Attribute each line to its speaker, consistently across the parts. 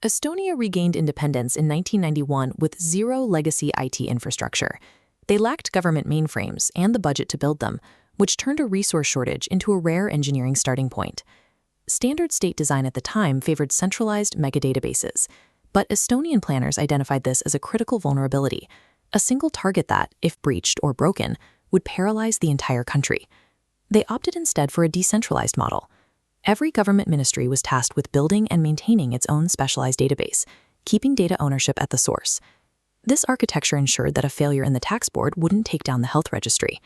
Speaker 1: Estonia regained independence in 1991 with zero legacy IT infrastructure. They lacked government mainframes and the budget to build them, which turned a resource shortage into a rare engineering starting point. Standard state design at the time favored centralized megadatabases, but Estonian planners identified this as a critical vulnerability, a single target that, if breached or broken, would paralyze the entire country. They opted instead for a decentralized model. Every government ministry was tasked with building and maintaining its own specialized database, keeping data ownership at the source. This architecture ensured that a failure in the tax board wouldn't take down the health registry.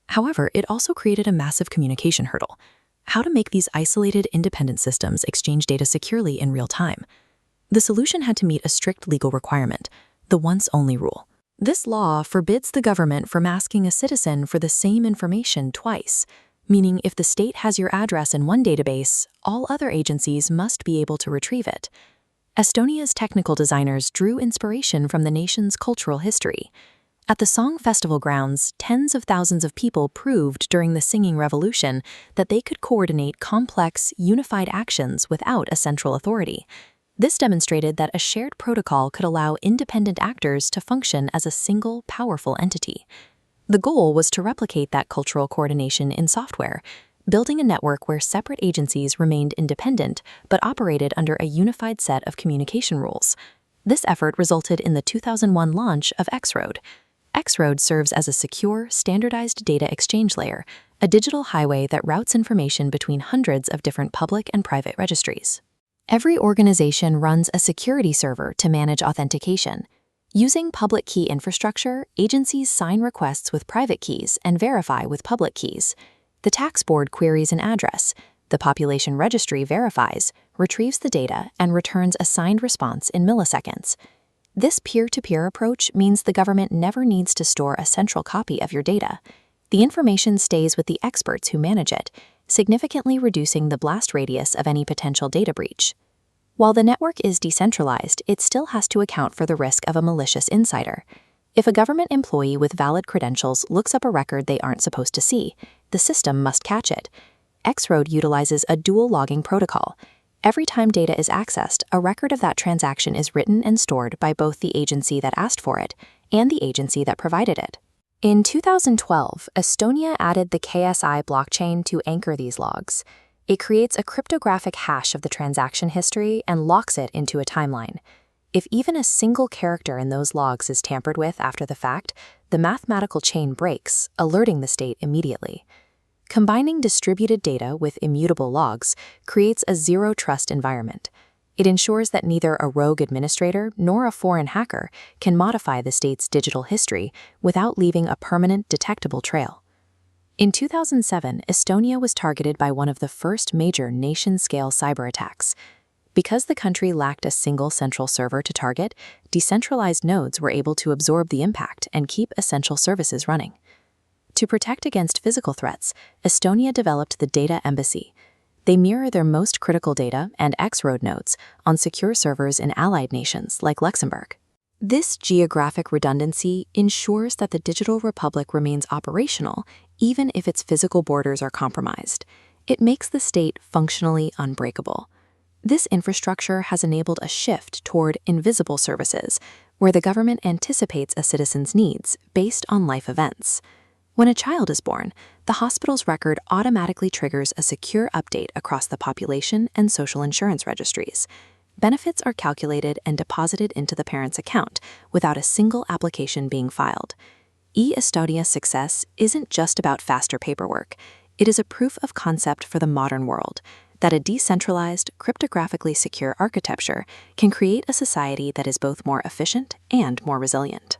Speaker 1: However, it also created a massive communication hurdle: how to make these isolated, independent systems exchange data securely in real time. The solution had to meet a strict legal requirement, the once-only rule. This law forbids the government from asking a citizen for the same information twice, meaning if the state has your address in one database, all other agencies must be able to retrieve it. Estonia's technical designers drew inspiration from the nation's cultural history. At the Song Festival Grounds, tens of thousands of people proved during the singing revolution that they could coordinate complex, unified actions without a central authority. This demonstrated that a shared protocol could allow independent actors to function as a single, powerful entity. The goal was to replicate that cultural coordination in software, building a network where separate agencies remained independent but operated under a unified set of communication rules. This effort resulted in the 2001 launch of X-Road. X-Road serves as a secure, standardized data exchange layer, a digital highway that routes information between hundreds of different public and private registries. Every organization runs a security server to manage authentication. Using public key infrastructure, agencies sign requests with private keys and verify with public keys. The tax board queries an address. The population registry verifies, retrieves the data, and returns a signed response in milliseconds. This peer-to-peer approach means the government never needs to store a central copy of your data. The information stays with the experts who manage it, significantly reducing the blast radius of any potential data breach. While the network is decentralized, it still has to account for the risk of a malicious insider. If a government employee with valid credentials looks up a record they aren't supposed to see, the system must catch it. X-Road utilizes a dual logging protocol. Every time data is accessed, a record of that transaction is written and stored by both the agency that asked for it and the agency that provided it. In 2012, Estonia added the KSI blockchain to anchor these logs. It creates a cryptographic hash of the transaction history and locks it into a timeline. If even a single character in those logs is tampered with after the fact, the mathematical chain breaks, alerting the state immediately. Combining distributed data with immutable logs creates a zero-trust environment. It ensures that neither a rogue administrator nor a foreign hacker can modify the state's digital history without leaving a permanent, detectable trail. In 2007, Estonia was targeted by one of the first major nation-scale cyber attacks. Because the country lacked a single central server to target, decentralized nodes were able to absorb the impact and keep essential services running. To protect against physical threats, Estonia developed the Data Embassy. They mirror their most critical data and X-Road nodes on secure servers in allied nations like Luxembourg. This geographic redundancy ensures that the digital republic remains operational even if its physical borders are compromised. It makes the state functionally unbreakable. This infrastructure has enabled a shift toward invisible services, where the government anticipates a citizen's needs based on life events. When a child is born, the hospital's record automatically triggers a secure update across the population and social insurance registries. Benefits are calculated and deposited into the parent's account without a single application being filed. E-Estonia's success isn't just about faster paperwork. It is a proof of concept for the modern world that a decentralized, cryptographically secure architecture can create a society that is both more efficient and more resilient.